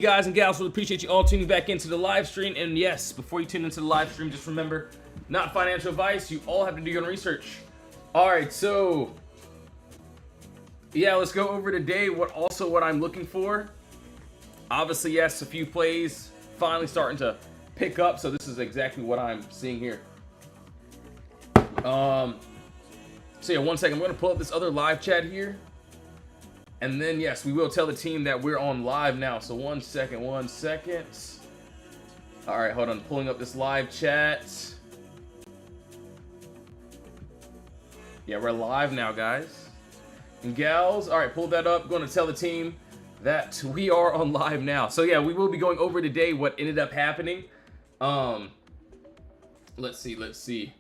Guys and gals, really appreciate you all tuning back into the live stream. And yes, before you tune into the live stream, just remember, not financial advice. You all have to do your own research. All right, so yeah, let's go over today what I'm looking for. Obviously, yes, a few plays finally starting to pick up, so this is exactly what I'm seeing here. So yeah, 1 second. I'm going to pull up this other live chat here. And then, yes, we will tell the team that we're on live now. So 1 second, 1 second. All right, hold on. Pulling up this live chat. Yeah, we're live now, guys and gals. All right, pull that up. Going to tell the team that we are on live now. So yeah, we will be going over today what ended up happening. Let's see.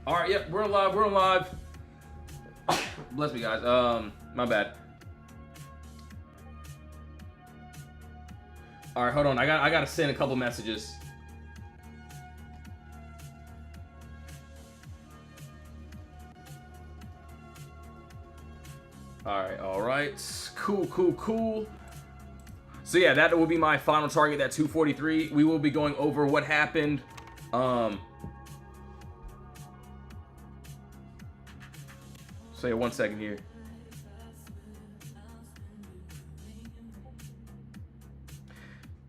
All right, yep, we're on live. Bless me, guys. My bad. All right, hold on. I gotta send a couple messages. All right. Cool. So yeah, that will be my final target, that 243. We will be going over what happened. So yeah, 1 second here.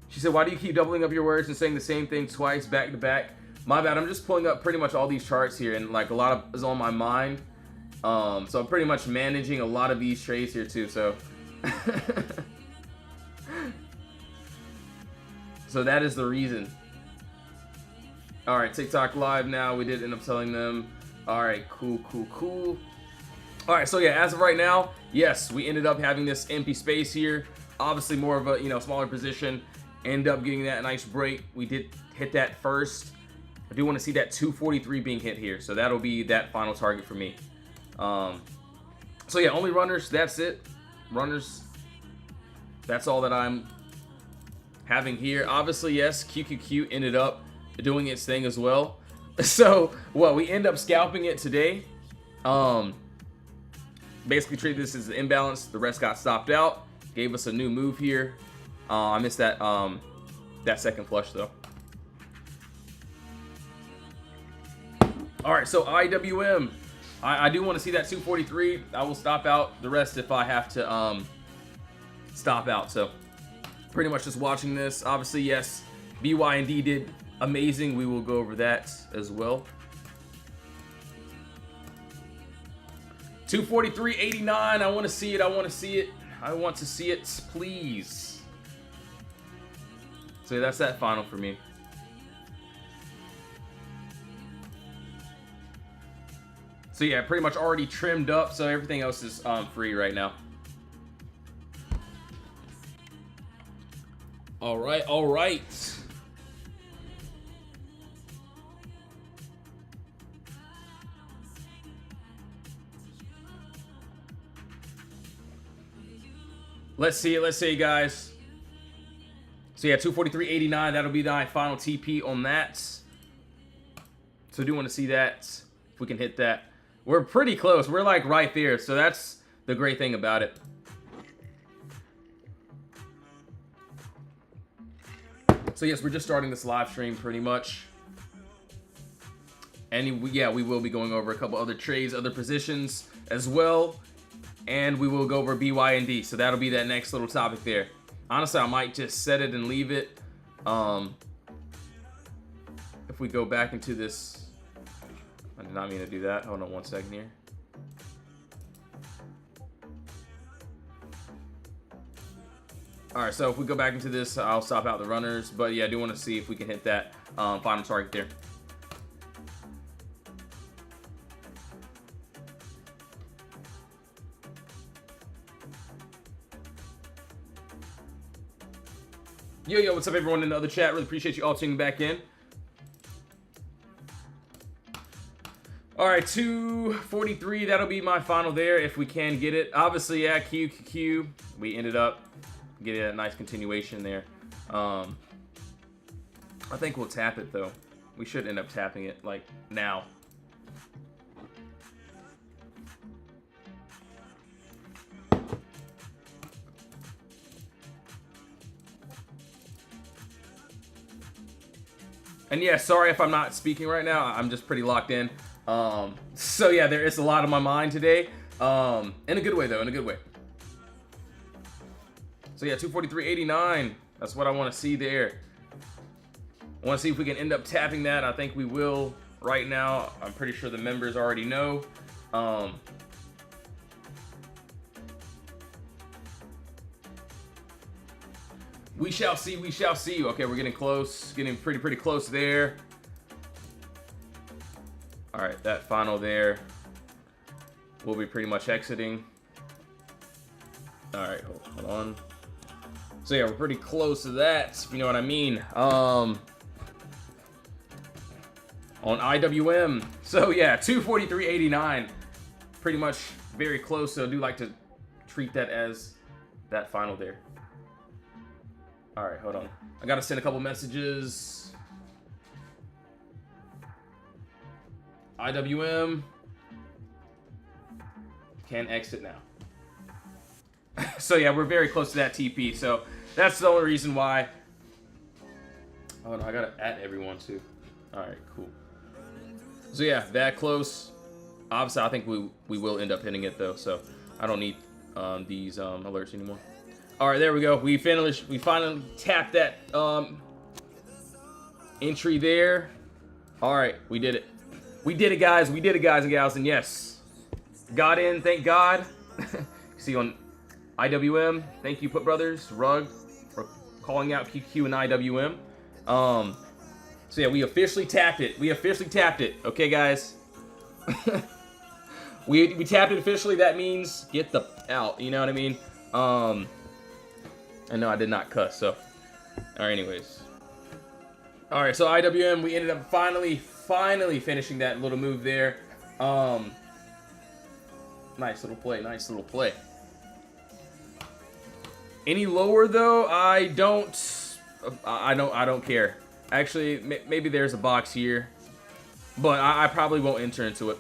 She said, why do you keep doubling up your words and saying the same thing twice back to back? My bad, I'm just pulling up pretty much all these charts here, and like a lot of is on my mind. So I'm pretty much managing a lot of these trades here too, so. So that is the reason. All right, TikTok live now. We did end up telling them. All right, cool. All right, so yeah, as of right now, yes, we ended up having this empty space here. Obviously more of a, smaller position. End up getting that nice break. We did hit that first. I do want to see that 243 being hit here. So that'll be that final target for me. So yeah, only runners, that's it. Runners, that's all that I'm having here. Obviously, yes, QQQ ended up doing its thing as well. So, well, we end up scalping it today. Basically treated this as an imbalance. The rest got stopped out. Gave us a new move here. I missed that second flush though. All right, so IWM. I do want to see that 243. I will stop out the rest if I have to stop out. So pretty much just watching this. Obviously, yes, BYND did amazing. We will go over that as well. 243.89. I want to see it. I want to see it, please. So that's that final for me. So yeah, pretty much already trimmed up. So everything else is free right now. All right. Let's see it, guys. So yeah, 243.89. That'll be my final TP on that. So I do want to see that. If we can hit that. We're pretty close. We're like right there. So that's the great thing about it. So yes, we're just starting this live stream pretty much. And yeah, we will be going over a couple other trades, other positions as well. And we will go over BYND. So that'll be that next little topic there. Honestly, I might just set it and leave it. If we go back into this, I did not mean to do that. Hold on 1 second here. All right, so if we go back into this, I'll stop out the runners. But yeah, I do want to see if we can hit that final target there. Yo, what's up, everyone in the other chat? Really appreciate you all tuning back in. All right, 243. That'll be my final there if we can get it. Obviously, yeah, QQQ. We ended up getting a nice continuation there. I think we'll tap it though. We should end up tapping it like now. And yeah, sorry if I'm not speaking right now. I'm just pretty locked in. So yeah, there is a lot on my mind today. In a good way though, in a good way. So yeah, 243.89. That's what I want to see there. I want to see if we can end up tapping that. I think we will right now. I'm pretty sure the members already know. We shall see, we shall see. Okay, we're getting close, getting pretty close there. All right, that final there. We'll be pretty much exiting. All right, hold on. So yeah, we're pretty close to that, you know what I mean. On IWM. So yeah, 243.89. Pretty much very close, so I do like to treat that as that final there. All right, hold on. I gotta send a couple messages. IWM can exit now. So yeah, we're very close to that TP. So that's the only reason why. Oh no, I gotta add everyone too. All right, cool. So yeah, that close. Obviously, I think we will end up hitting it though. So I don't need these alerts anymore. All right, there we go. We finally tapped that entry there. All right, we did it. We did it, guys. We did it, guys and gals. And yes, got in. Thank God. See on IWM. Thank you, Put Brothers, Rug, for calling out QQ and IWM. So yeah, we officially tapped it. We officially tapped it. Okay, guys. we tapped it officially. That means get the out. You know what I mean? I know I did not cuss, so. All right, anyways. All right, so IWM, we ended up finally finishing that little move there. Nice little play, nice little play. Any lower though, I don't care. Actually, maybe there's a box here, but I probably won't enter into it.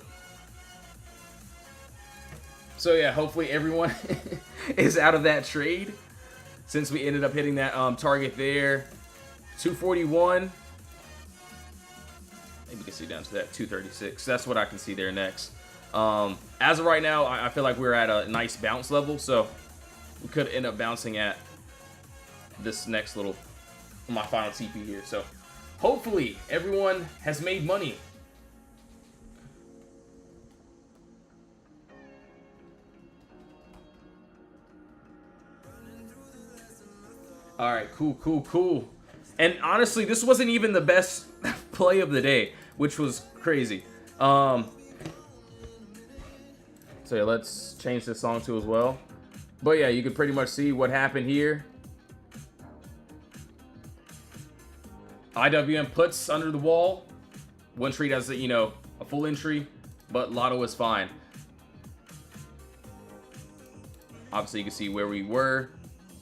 So yeah, hopefully everyone is out of that trade. Since we ended up hitting that target there, 241. Maybe we can see down to that 236. That's what I can see there next. As of right now, I feel like we're at a nice bounce level, so we could end up bouncing at this next little, my final TP here. So hopefully everyone has made money. All right, cool. And honestly, this wasn't even the best play of the day, which was crazy. So yeah, let's change this song to as well. But yeah, you can pretty much see what happened here. IWM puts under the wall. One treat as a full entry, but Lotto was fine. Obviously, you can see where we were,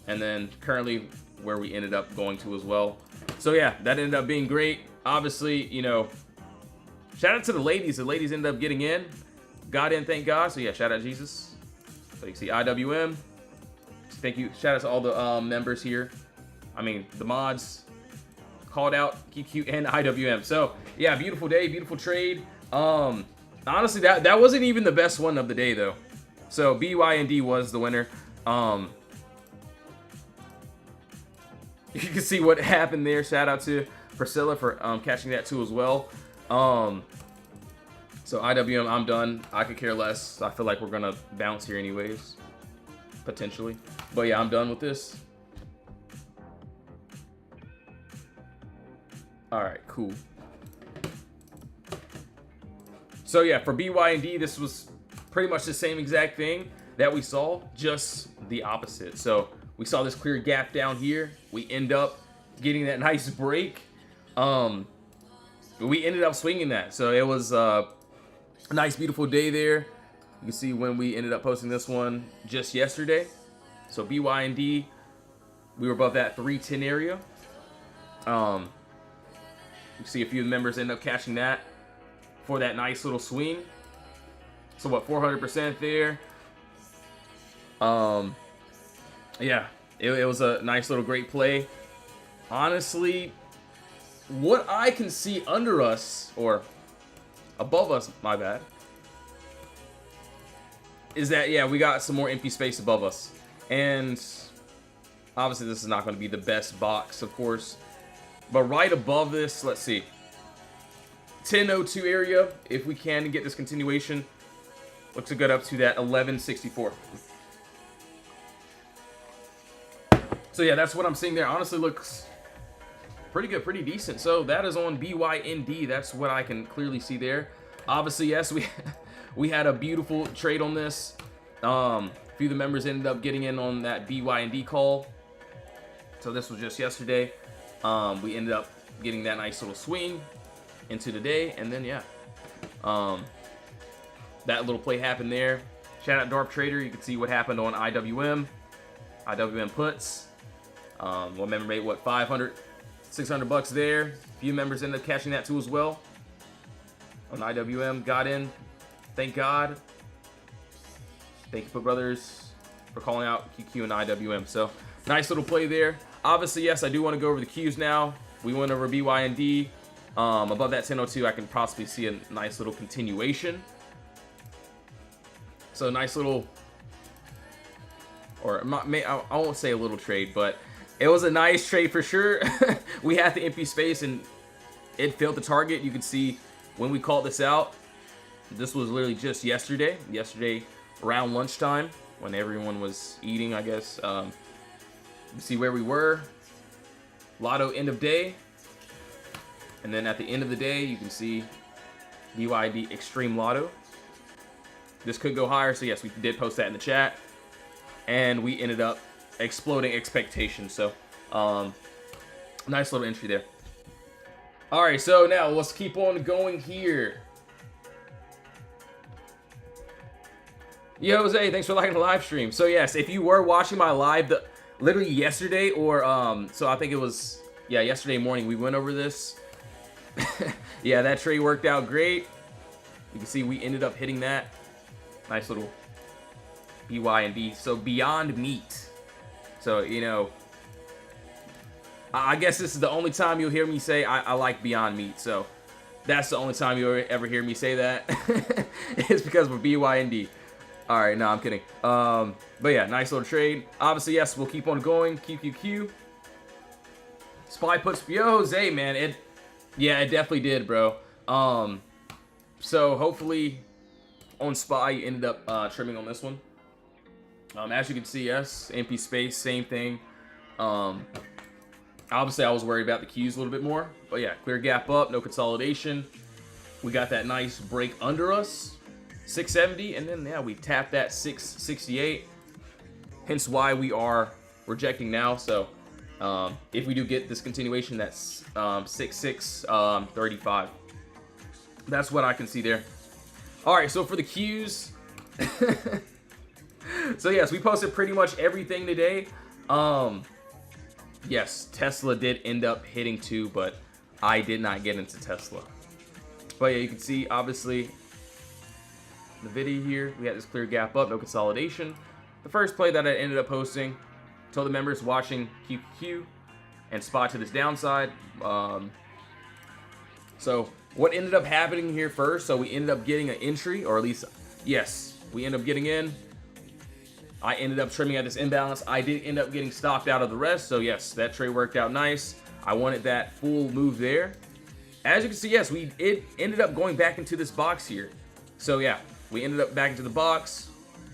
and then currently where we ended up going to as well. So yeah, that ended up being great. Obviously, shout out to the ladies. The ladies ended up getting in. Got in, thank God. So yeah, shout out Jesus. So you can see IWM. Thank you. Shout out to all the members here. I mean, the mods. Called out QQ and IWM. So yeah, beautiful day, beautiful trade. Honestly, that wasn't even the best one of the day though. So BYND was the winner. You can see what happened there. Shout out to Priscilla for catching that too as well. So IWM, I'm done. I could care less. I feel like we're gonna bounce here anyways, potentially. But yeah, I'm done with this. All right, cool. So yeah, for BYND, this was pretty much the same exact thing that we saw, just the opposite. So we saw this clear gap down here. We end up getting that nice break. We ended up swinging that. So it was a nice, beautiful day there. You can see when we ended up posting this one just yesterday. So BYND, we were above that 310 area. You see a few members end up catching that for that nice little swing. So what, 400% there. Yeah, it was a nice little great play. Honestly, what I can see under us, or above us, my bad, is that, yeah, we got some more empty space above us. And obviously this is not going to be the best box, of course. But right above this, let's see. 1002 area, if we can get this continuation, looks good up to that 1164. So yeah, that's what I'm seeing there. Honestly, looks pretty good, pretty decent. So that is on BYND. That's what I can clearly see there. Obviously, yes, we had a beautiful trade on this. A few of the members ended up getting in on that BYND call. So this was just yesterday. We ended up getting that nice little swing into the day, and then yeah, that little play happened there. Shout out Dark Trader. You can see what happened on IWM puts. One member made what, 500, 600 bucks there. A few members ended up catching that too as well. On IWM, got in. Thank God. Thank you, Put Brothers, for calling out QQ and IWM. So nice little play there. Obviously, yes, I do want to go over the Qs now. We went over BYND. Above that 1002, I can possibly see a nice little continuation. So nice little, or I won't say a little trade, but it was a nice trade for sure. We had the empty space and it filled the target. You can see when we called this out, this was literally just yesterday around lunchtime when everyone was eating, I guess. You see where we were. Lotto end of day. And then at the end of the day, you can see BYD Extreme Lotto. This could go higher, so yes, we did post that in the chat. And we ended up exploding expectations. So, nice little entry there. All right, so now let's keep on going here. Yo, Jose, thanks for liking the live stream. So yes, if you were watching my live, literally yesterday, or so I think it was, yeah, yesterday morning, we went over this. Yeah, that trade worked out great. You can see we ended up hitting that. Nice little BYND. So Beyond Meat. So, you know, I guess this is the only time you'll hear me say I like Beyond Meat. So that's the only time you'll ever hear me say that. It's because we're BYND. All right, no, I'm kidding. But yeah, nice little trade. Obviously, yes, we'll keep on going. QQQ. Spy puts, yo, Jose, man, it definitely did, bro. So hopefully on Spy, you ended up trimming on this one. As you can see, yes, empty space, same thing. Obviously, I was worried about the Qs a little bit more, but yeah, clear gap up, no consolidation. We got that nice break under us. 670, and then yeah, we tapped that 668, hence why we are rejecting now. So if we do get this continuation, that's 6635. That's what I can see there. All right, so for the Qs, so yes, we posted pretty much everything today. Yes, Tesla did end up hitting 2, but I did not get into Tesla. But yeah, you can see obviously the video here, we had this clear gap up, no consolidation. The first play that I ended up posting, told the members watching QQ and spot to this downside. So what ended up happening here first, so we ended up getting an entry, or at least, yes, we ended up getting in. I ended up trimming at this imbalance. I did end up getting stopped out of the rest, so yes, that trade worked out nice. I wanted that full move there. As you can see, yes, it ended up going back into this box here. So yeah, we ended up back into the box.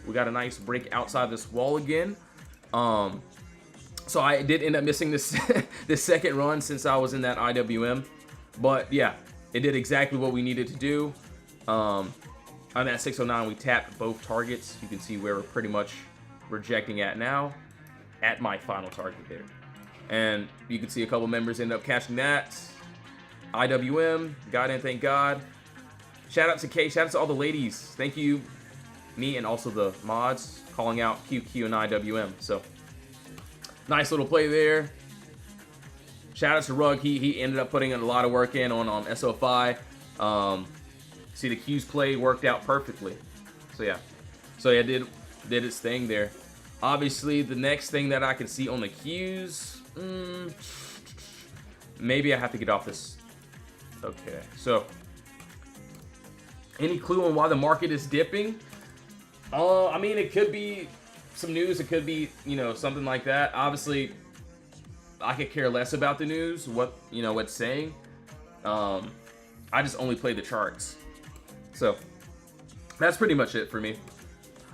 We got a nice break outside this wall again. So I did end up missing this this second run since I was in that IWM. But yeah, it did exactly what we needed to do. On that 609, we tapped both targets. You can see where we're pretty much rejecting at now, at my final target there. And you can see a couple members end up catching that. IWM, got in, thank God. Shout out to Kay, shout out to all the ladies. Thank you, me and also the mods, calling out QQ and IWM. So, nice little play there. Shout out to Rug, he ended up putting a lot of work in on SO5. See the Q's play worked out perfectly. So yeah, did its thing there. Obviously, the next thing that I can see on the Q's, maybe I have to get off this. Okay, so any clue on why the market is dipping? I mean, it could be some news. It could be, you know, something like that. Obviously, I could care less about the news, what, you know, what's saying. I just only play the charts. So that's pretty much it for me.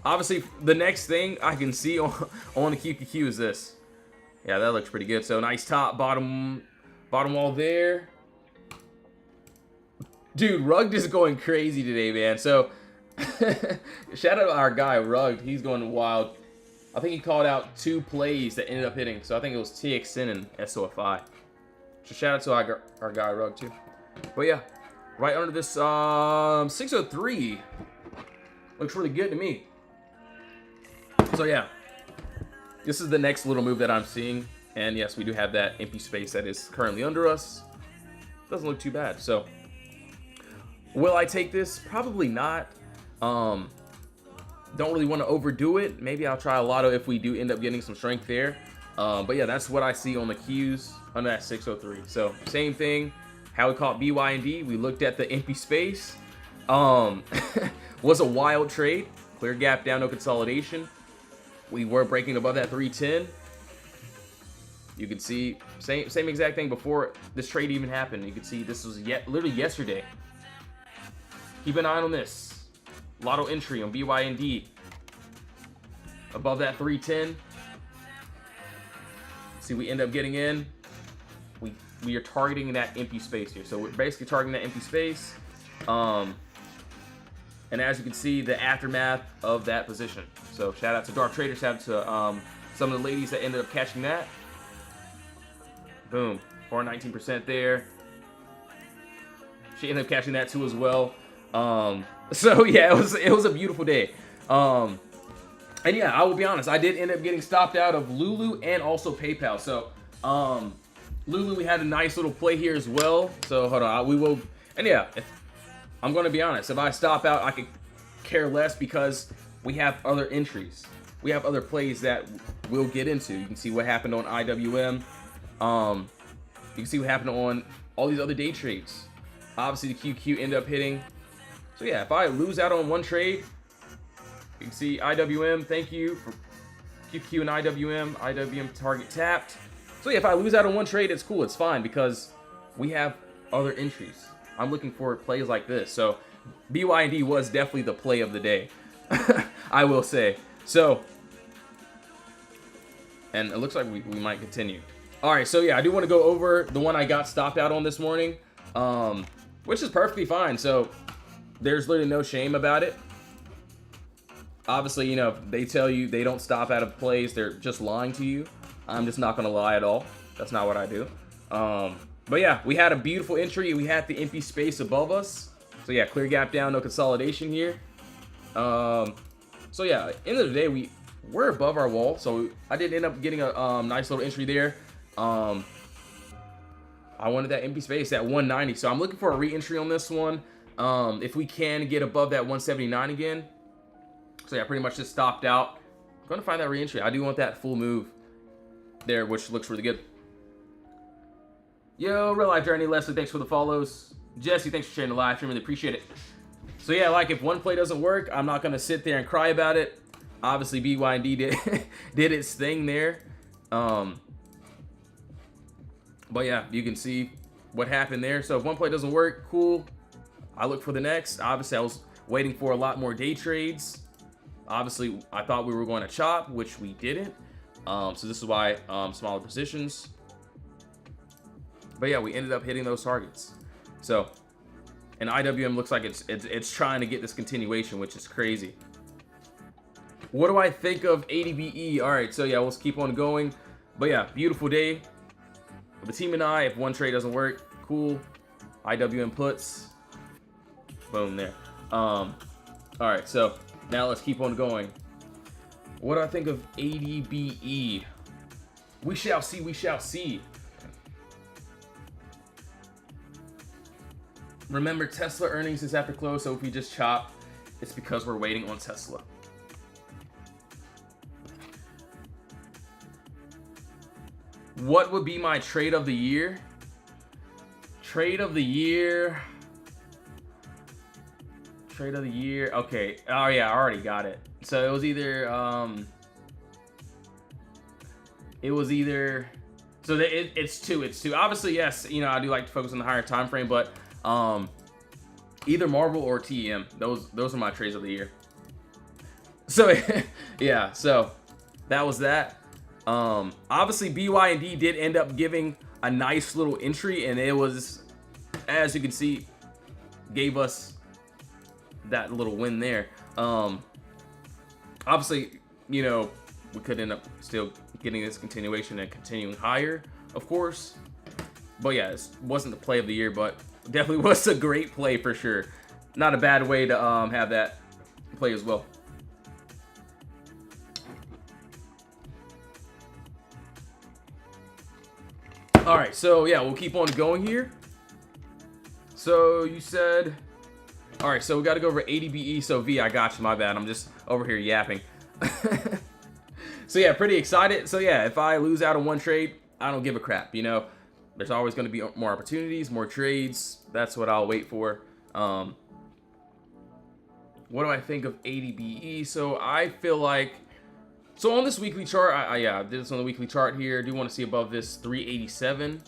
Obviously, the next thing I can see on the QQQ is this. Yeah, that looks pretty good. So nice top, bottom wall there. Dude, Rugged is going crazy today, man. So shout out to our guy Rugged. He's going wild. I think he called out 2 plays that ended up hitting. So I think it was TXN and SOFI. So shout out to our guy Rugged too. But yeah, right under this 603 looks really good to me. So yeah, this is the next little move that I'm seeing. And yes, we do have that empty space that is currently under us. Doesn't look too bad. So will I take this? Probably not. Don't really want to overdo it. Maybe I'll try a lotto if we do end up getting some strength there. But yeah, that's what I see on the Qs under that 603. So same thing. How we caught BYND. We looked at the empty space. Was a wild trade. Clear gap down, no consolidation. We were breaking above that 310. You can see same exact thing before this trade even happened. You can see this was literally yesterday. Keep an eye on this. Lotto entry on BYND. Above that 310. See, we end up getting in. We are targeting that empty space here. So we're basically targeting that empty space. And as you can see, the aftermath of that position. So shout out to Dark Trader, shout out to some of the ladies that ended up catching that. Boom, 419% there. She ended up catching that too as well. So yeah, it was a beautiful day. And yeah, I will be honest, I did end up getting stopped out of Lulu and also PayPal. So Lulu, we had a nice little play here as well. So hold on, we will. And yeah, I'm going to be honest, if I stop out, I could care less because we have other entries. We have other plays that we'll get into. You can see what happened on IWM. You can see what happened on all these other day trades. Obviously, the QQ ended up hitting. So yeah, if I lose out on one trade, you can see IWM, thank you for QQ and IWM target tapped. So yeah, if I lose out on one trade, it's cool, it's fine because we have other entries. I'm looking for plays like this. So BYD was definitely the play of the day, I will say. So, and it looks like we might continue. All right, so yeah, I do want to go over the one I got stopped out on this morning, which is perfectly fine. So there's literally no shame about it. Obviously, you know, they tell you they don't stop out of plays, they're just lying to you. I'm just not going to lie at all. That's not what I do. But yeah, we had a beautiful entry. We had the empty space above us. So yeah, clear gap down, no consolidation here. So yeah, end of the day, we're above our wall. So I did end up getting a nice little entry there. I wanted that empty space at 190. So I'm looking for a re-entry on this one. If we can get above that 179 again. So yeah, pretty much just stopped out. I'm going to find that re-entry. I do want that full move there, which looks really good. Yo, Real Life Journey, Leslie, thanks for the follows. Jesse, thanks for sharing the live stream, really appreciate it. So yeah, like if one play doesn't work, I'm not gonna sit there and cry about it. Obviously, BYD did its thing there. But yeah, you can see what happened there. So if one play doesn't work, cool. I look for the next. Obviously, I was waiting for a lot more day trades. Obviously, I thought we were going to chop, which we didn't. So this is why smaller positions. But yeah, we ended up hitting those targets. So, and IWM looks like it's trying to get this continuation, which is crazy. What do I think of ADBE? All right, so yeah, let's keep on going. But yeah, beautiful day. The team and I, if one trade doesn't work, cool. IWM puts. Boom, there. All right, so now let's keep on going. What do I think of ADBE? We shall see, we shall see. Remember, Tesla earnings is after close, so if we just chop, it's because we're waiting on Tesla. What would be my trade of the year? Trade of the year. Trade of the year. Okay. Oh yeah, I already got it. So it was either so it's two. Obviously, yes, you know, I do like to focus on the higher time frame, but either Marvel or TEM. Those are my trades of the year. So yeah, so that was that. Obviously BYND did end up giving a nice little entry, and it was, as you can see, gave us that little win there. Obviously, you know, we could end up still getting this continuation and continuing higher, of course. But yeah, it wasn't the play of the year, but definitely was a great play for sure. Not a bad way to have that play as well. All right, so yeah, we'll keep on going here. So you said, all right, so we got to go over ADBE. So V, I got you. My bad. I'm just over here yapping. So yeah, pretty excited. So yeah, if I lose out on one trade, I don't give a crap. You know, there's always going to be more opportunities, more trades. That's what I'll wait for. What do I think of ADBE? So I feel like, so on this weekly chart, I did this on the weekly chart here. I do want to see above this 387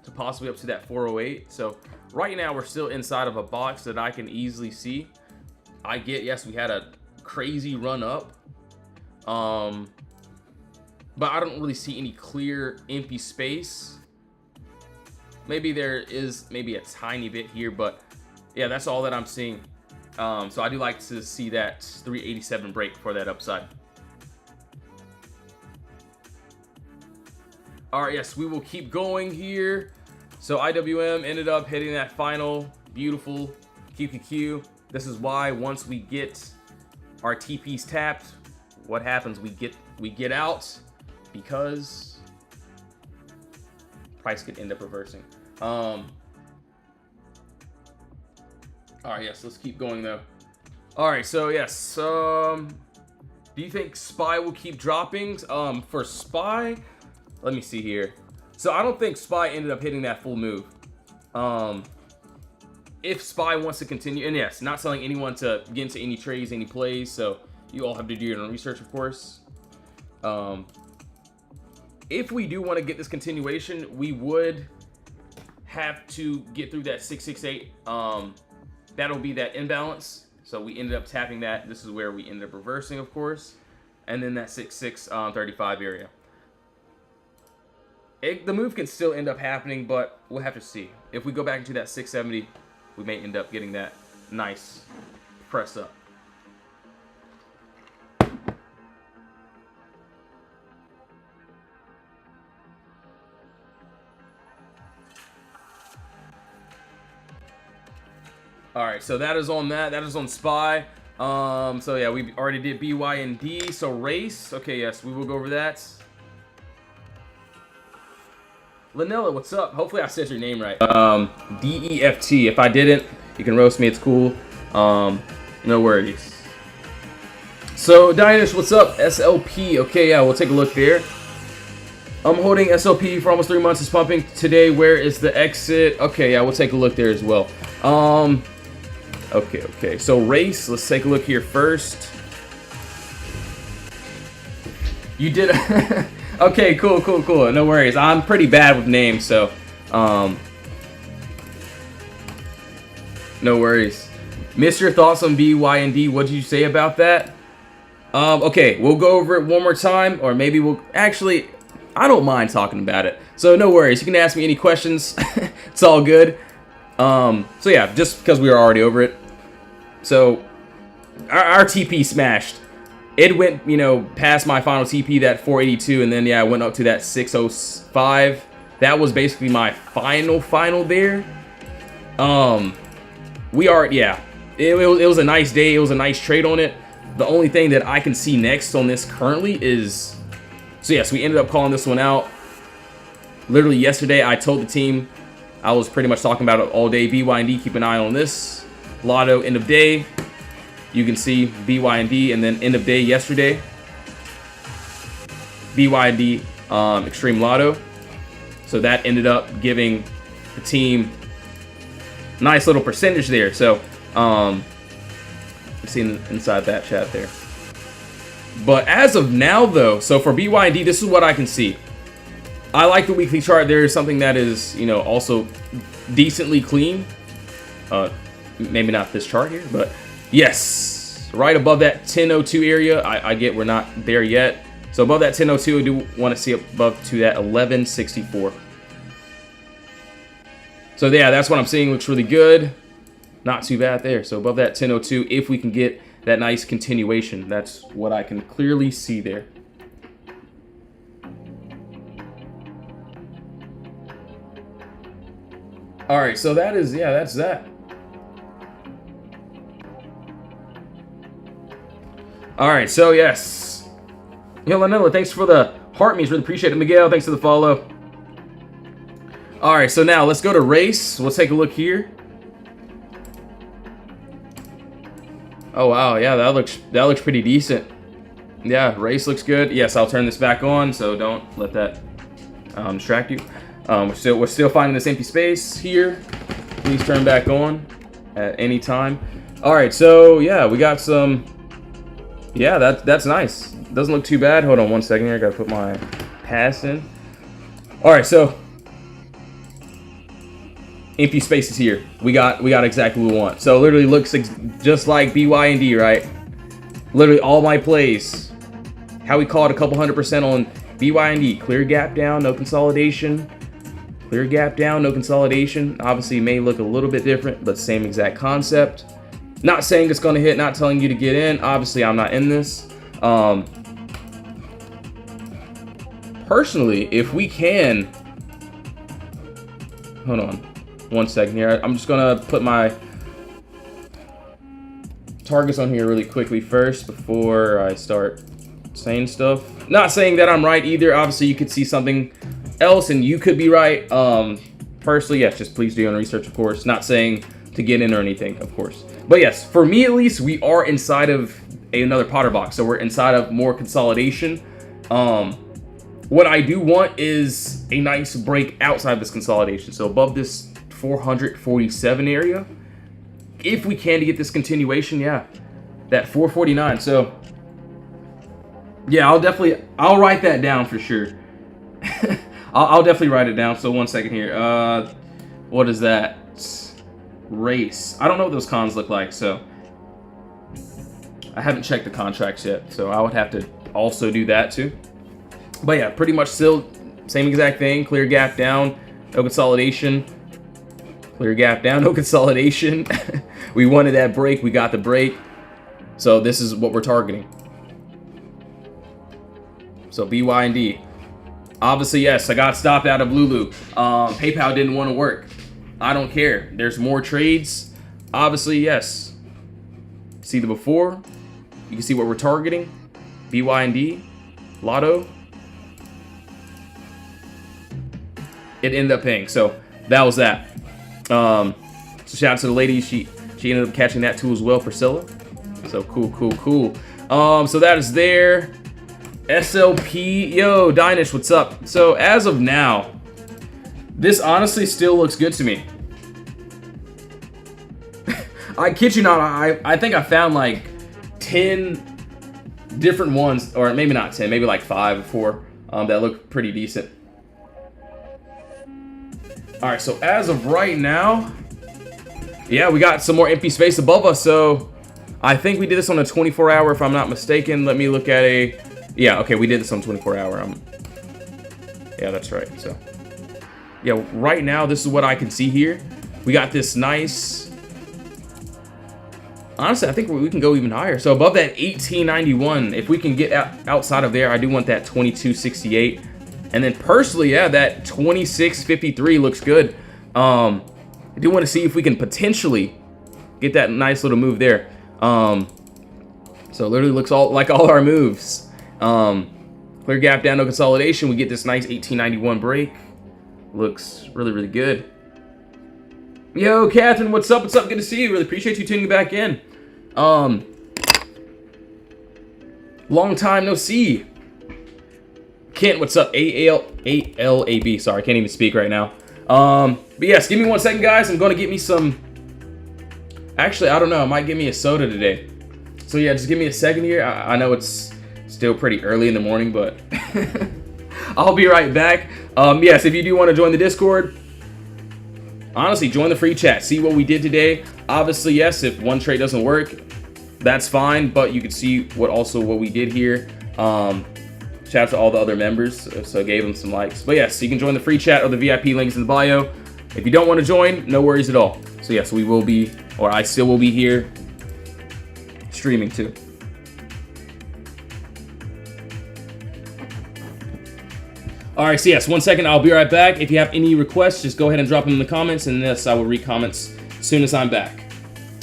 to possibly up to that 408. So right now we're still inside of a box that I can easily see. I get, yes, we had a crazy run up. But I don't really see any clear empty space. Maybe there is maybe a tiny bit here, but yeah, that's all that I'm seeing. So I do like to see that 387 break for that upside. All right, yes, we will keep going here. So IWM ended up hitting that final beautiful QQQ. This is why once we get our TPs tapped, what happens? We get out, because price could end up reversing. All right, yes, let's keep going though. All right, so yes, do you think SPY will keep dropping? For SPY, let me see here. So I don't think SPY ended up hitting that full move. If SPY wants to continue, and yes, not telling anyone to get into any trades, any plays, so you all have to do your own research, of course. If we do want to get this continuation, we would have to get through that 668. That'll be that imbalance. So we ended up tapping that. This is where we ended up reversing, of course. And then that 6635 area. The move can still end up happening, but we'll have to see. If we go back into that 670, we may end up getting that nice press up. All right, so that is on that. That is on SPY. So yeah, we already did BYND. So race. Okay, yes, we will go over that. Lanella, what's up? Hopefully I said your name right. DEFT. If I didn't, you can roast me. It's cool. No worries. So Dianish, what's up? SLP. Okay, yeah, we'll take a look there. I'm holding SLP for almost 3 months. It's pumping today. Where is the exit? Okay, yeah, we'll take a look there as well. Okay. So race. Let's take a look here first. You did. Okay, cool. No worries. I'm pretty bad with names, so no worries. Miss your thoughts on BYND. What did you say about that? Okay, we'll go over it one more time, or maybe we'll actually. I don't mind talking about it, so no worries. You can ask me any questions. It's all good. So yeah, just because we were already over it. So our TP smashed. It went, you know, past my final TP, that 482, and then yeah, I went up to that 605. That was basically my final there. It was a nice day. It was a nice trade on it. The only thing that I can see next on this currently is, so yes, we ended up calling this one out. Literally yesterday, I told the team, I was pretty much talking about it all day. BYND, keep an eye on this. Lotto, end of day. You can see BYND, and then end of day yesterday. BYND Extreme Lotto. So that ended up giving the team nice little percentage there. So, see inside that chat there. But as of now, though, so for BYD, this is what I can see. I like the weekly chart. There is something that is, you know, also decently clean. Maybe not this chart here, but yes, right above that 1002 area. I get we're not there yet. So above that 1002, I do want to see above to that 1164. So yeah, that's what I'm seeing. Looks really good. Not too bad there. So above that 1002, if we can get that nice continuation, that's what I can clearly see there. All right, so that is, yeah, that's that. All right, so yes. Yo, Lanilla, thanks for the heart memes. Really appreciate it. Miguel, thanks for the follow. All right, so now let's go to race. We'll take a look here. Oh wow, yeah, that looks pretty decent. Yeah, race looks good. Yes, I'll turn this back on, so don't let that distract you. We're still finding this empty space here. Please turn back on at any time. All right, so yeah, we got some. Yeah, that's nice. Doesn't look too bad. Hold on one second here. I gotta put my pass in. All right, so empty spaces here. We got exactly what we want. So it literally looks just like BYD, right? Literally all my plays. How we call it a couple 100% on BYD. Clear gap down, no consolidation. Clear gap down, no consolidation. Obviously, it may look a little bit different, but same exact concept. Not saying it's going to hit, not telling you to get in. Obviously, I'm not in this. Personally, if we can... Hold on one second here. I'm just going to put my targets on here really quickly first before I start saying stuff. Not saying that I'm right either. Obviously, you could see something else and you could be right. Personally, yes, just please do your own research, of course. Not saying to get in or anything, of course. But yes, for me at least, we are inside of another Potter box. So we're inside of more consolidation. What I do want is a nice break outside this consolidation. So above this 447 area, if we can to get this continuation, yeah, that 449. So yeah, I'll write that down for sure. I'll definitely write it down. So one second here. What is that? Race. I don't know what those cons look like, so I haven't checked the contracts yet. So I would have to also do that too. But yeah, pretty much still same exact thing. Clear gap down, no consolidation. Clear gap down, no consolidation. We wanted that break. We got the break. So this is what we're targeting. So BYD. Obviously, yes, I got stopped out of Lulu. PayPal didn't want to work. I don't care. There's more trades. Obviously, yes. See the before. You can see what we're targeting. BYD. Lotto. It ended up paying. So that was that. So shout out to the lady. She ended up catching that too as well, Priscilla. So cool. So that is there. SLP, yo, Dynish, what's up? So as of now, this honestly still looks good to me. I kid you not, I think I found like 10 different ones, or maybe not 10, maybe like 5 or 4 that look pretty decent. All right, so as of right now, yeah, we got some more empty space above us. So I think we did this on a 24-hour, if I'm not mistaken. Let me look at a. Yeah, okay, we did this on 24-hour. Yeah, that's right. So, yeah, right now, this is what I can see here. We got this nice... Honestly, I think we can go even higher. So above that 1891, if we can get outside of there, I do want that 2268. And then personally, yeah, that 2653 looks good. I do want to see if we can potentially get that nice little move there. So it literally looks like all our moves. Clear gap down, no consolidation. We get this nice 1891 break. Looks really good. Yo, Catherine, what's up? Good to see you. Really appreciate you tuning back in. Long time no see. Kent, what's up? ALAB. Sorry, I can't even speak right now. But yes, give me 1 second, guys. I'm going to get me some Actually, I don't know. It might give me a soda today. So yeah, just give me a second here. I know it's still pretty early in the morning, but I'll be right back. Yes, if you do want to join the Discord, honestly, join the free chat. See what we did today. Obviously, yes, if one trade doesn't work, that's fine, but you can see what we did here. Shout out to all the other members, so I gave them some likes. But yes, you can join the free chat or the VIP links in the bio. If you don't want to join, no worries at all. So yes, we will be, or I still will be here streaming too. All right, so yes, 1 second, I'll be right back. If you have any requests, just go ahead and drop them in the comments, and yes, I will read comments as soon as I'm back.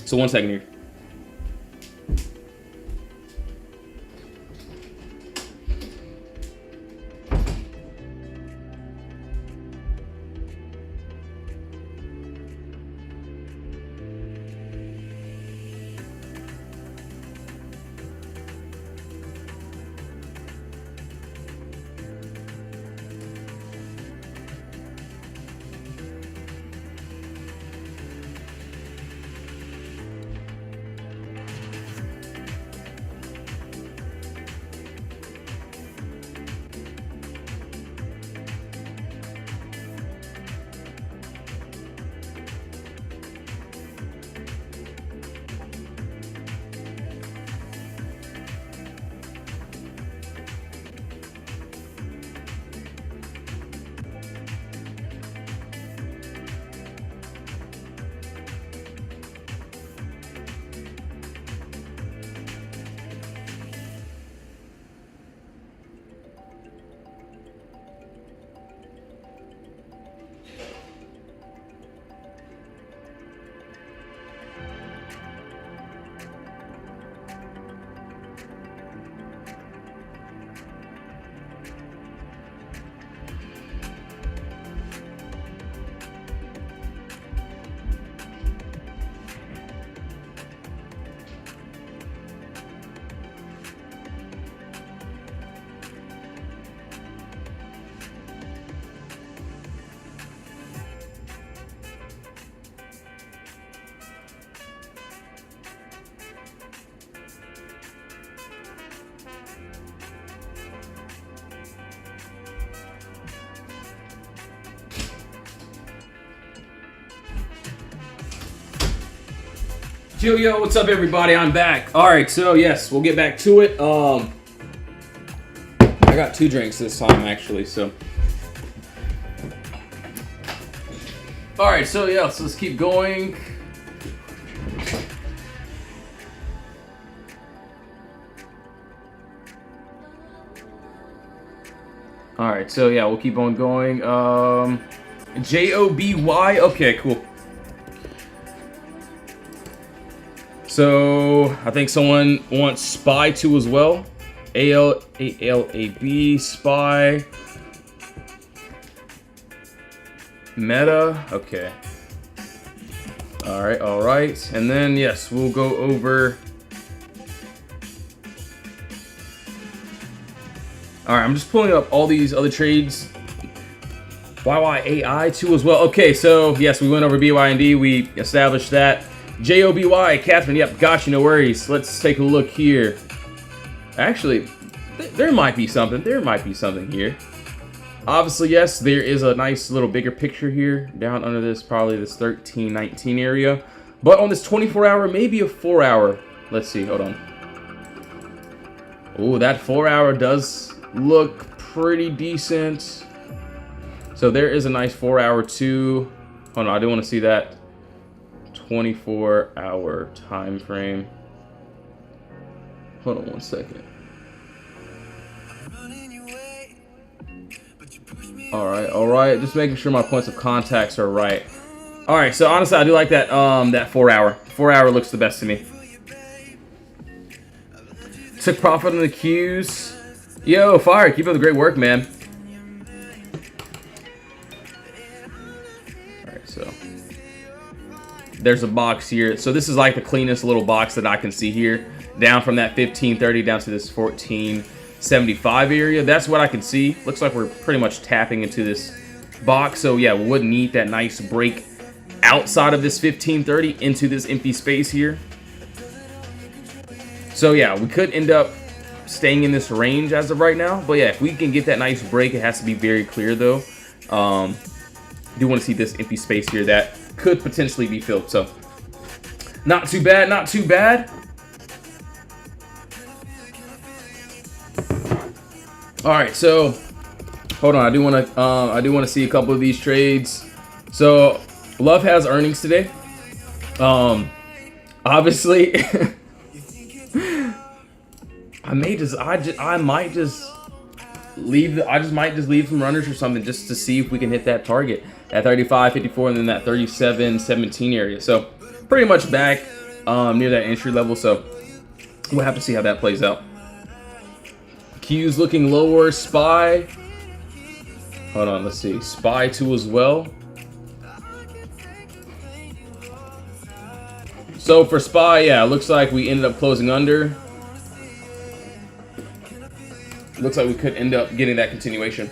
So 1 second here. Yo, what's up, everybody? I'm back. All right, so yes, we'll get back to it. I got 2 drinks this time, actually, so. All right, so yeah, so let's keep going. All right, so yeah, we'll keep on going. J-O-B-Y, okay, cool. So, I think someone wants Spy 2 as well. A-L-A-B, Spy. Meta, okay. Alright. And then, yes, we'll go over... Alright, I'm just pulling up all these other trades. YYAI 2 as well. Okay, so, yes, we went over BYND. We established that. J-O-B-Y, Catherine, yep, gosh, no worries. Let's take a look here. Actually, there might be something. There might be something here. Obviously, yes, there is a nice little bigger picture here down under this, probably this 13, 19 area. But on this 24-hour, maybe a 4-hour. Let's see, hold on. Oh, that 4-hour does look pretty decent. So there is a nice 4-hour too. Hold on, I do want to see that 24-hour time frame. Hold on 1 second. All right. Just making sure my points of contacts are right. All right. So honestly, I do like that. That 4-hour. 4-hour looks the best to me. Took profit on the Qs. Yo, Fire, keep up the great work, man. All right. So there's a box here. So this is like the cleanest little box that I can see here. Down from that 1530 down to this 1475 area. That's what I can see. Looks like we're pretty much tapping into this box. So yeah, we wouldn't need that nice break outside of this 1530 into this empty space here. So yeah, we could end up staying in this range as of right now. But yeah, if we can get that nice break, it has to be very clear though. I do want to see this empty space here that could potentially be filled. So not too bad, not too bad. All right, so hold on. I do want to see a couple of these trades. So Love has earnings today. Obviously, I might just leave some runners or something just to see if we can hit that target at 35, 54, and then that 37, 17 area. So pretty much back near that entry level. So we'll have to see how that plays out. Q's looking lower. SPY. Hold on, let's see. SPY 2 as well. So for SPY, yeah, it looks like we ended up closing under. Looks like we could end up getting that continuation.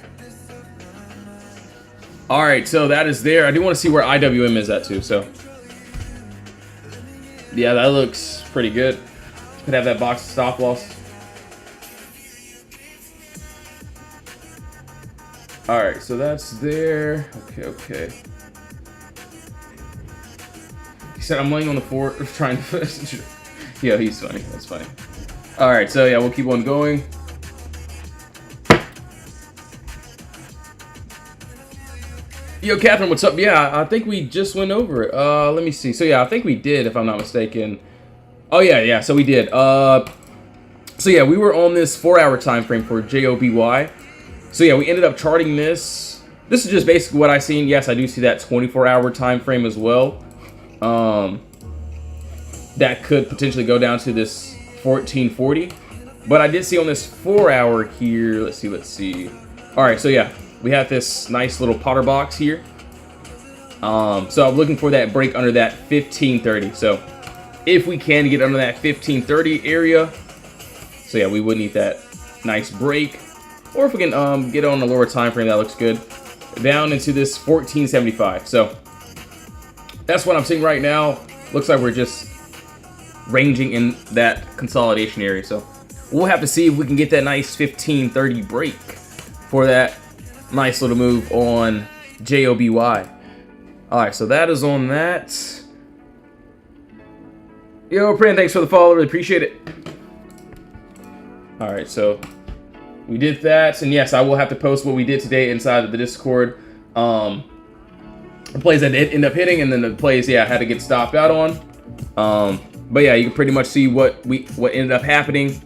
All right, so that is there. I do want to see where IWM is at too. So yeah, that looks pretty good. Could have that box of stop loss. All right, so that's there. Okay. He said I'm laying on the floor trying to. Yeah, he's funny. That's funny. All right, so yeah, we'll keep on going. Yo, Catherine, what's up? Yeah, I think we just went over it. Let me see. So yeah, I think we did, if I'm not mistaken. Oh yeah. So we did. So yeah, we were on this 4-hour time frame for JOBY. So yeah, we ended up charting this. This is just basically what I seen. Yes, I do see that 24-hour time frame as well. That could potentially go down to this 1440. But I did see on this 4-hour here. Let's see. All right, so yeah, we have this nice little Potter box here. So I'm looking for that break under that 1530. So if we can get under that 1530 area, so yeah, we would need that nice break. Or if we can get on a lower time frame, that looks good. Down into this 1475. So that's what I'm seeing right now. Looks like we're just ranging in that consolidation area. So we'll have to see if we can get that nice 1530 break for that nice little move on JOBY. All right, so that is on that. Yo, Pran, thanks for the follow. Really appreciate it. All right, so we did that, and yes, I will have to post what we did today inside of the Discord. The plays that did end up hitting, and then the plays, yeah, I had to get stopped out on. But yeah, you can pretty much see what ended up happening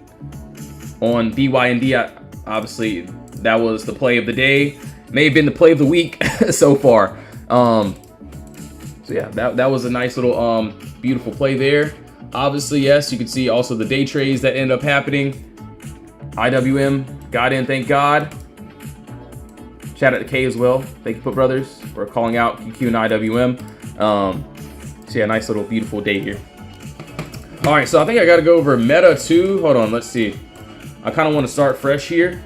on BYND. Obviously, that was the play of the day. May have been the play of the week so far. So yeah, that was a nice little beautiful play there. Obviously, yes, you can see also the day trades that end up happening. IWM got in, thank God. Shout out to K as well. Thank you, Put Brothers, for calling out QQ and IWM. So yeah, nice little beautiful day here. All right, so I think I got to go over meta too. Hold on, let's see. I kind of want to start fresh here.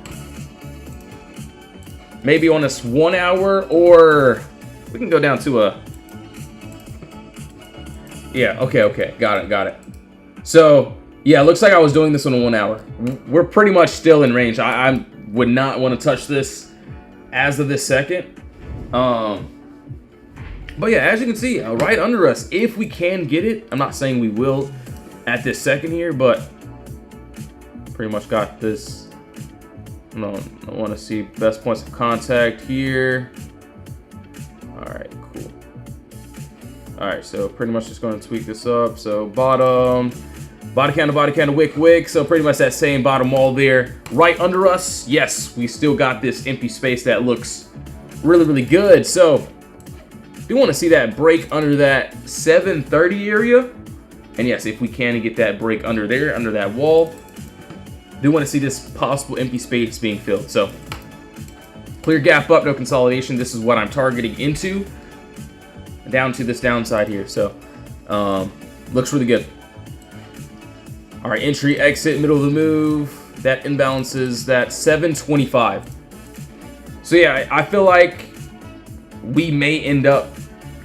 Maybe on this 1 hour, or we can go down to a. Yeah, okay, got it. So yeah, it looks like I was doing this on a 1 hour. We're pretty much still in range. I would not want to touch this as of this second. But yeah, as you can see, right under us, if we can get it. I'm not saying we will at this second here, but pretty much got this. No, I want to see best points of contact here. All right, cool. All right, so pretty much just going to tweak this up. So bottom, body candle, wick. So pretty much that same bottom wall there, right under us. Yes, we still got this empty space that looks really good. So do want to see that break under that 730 area. And yes, if we can get that break under there, under that wall, do want to see this possible empty space being filled. So clear gap up, no consolidation. This is what I'm targeting into, down to this downside here. So looks really good. All right, entry, exit, middle of the move. That imbalances that 725. So yeah, I feel like we may end up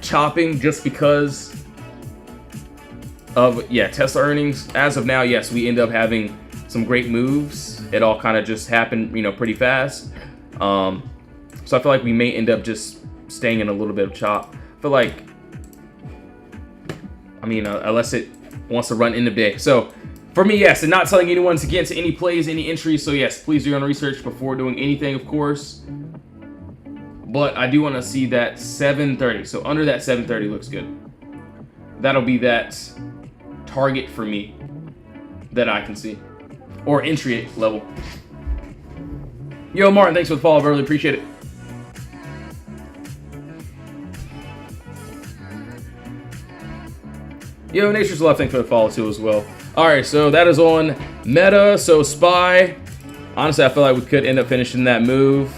chopping just because of, yeah, Tesla earnings. As of now, yes, we end up having some great moves. It all kind of just happened, you know, pretty fast. So I feel like we may end up just staying in a little bit of chop. I feel like, I mean, unless it wants to run end of day. So for me, yes, and not telling anyone to get into any plays, any entries. So yes, please do your own research before doing anything, of course. But I do want to see that 730. So under that 730 looks good. That'll be that target for me that I can see. Or entry level. Yo, Martin, thanks for the follow. I really appreciate it. Yo, Nature's Love, thanks for the follow too as well. Alright, so that is on Meta. So SPY. Honestly, I feel like we could end up finishing that move.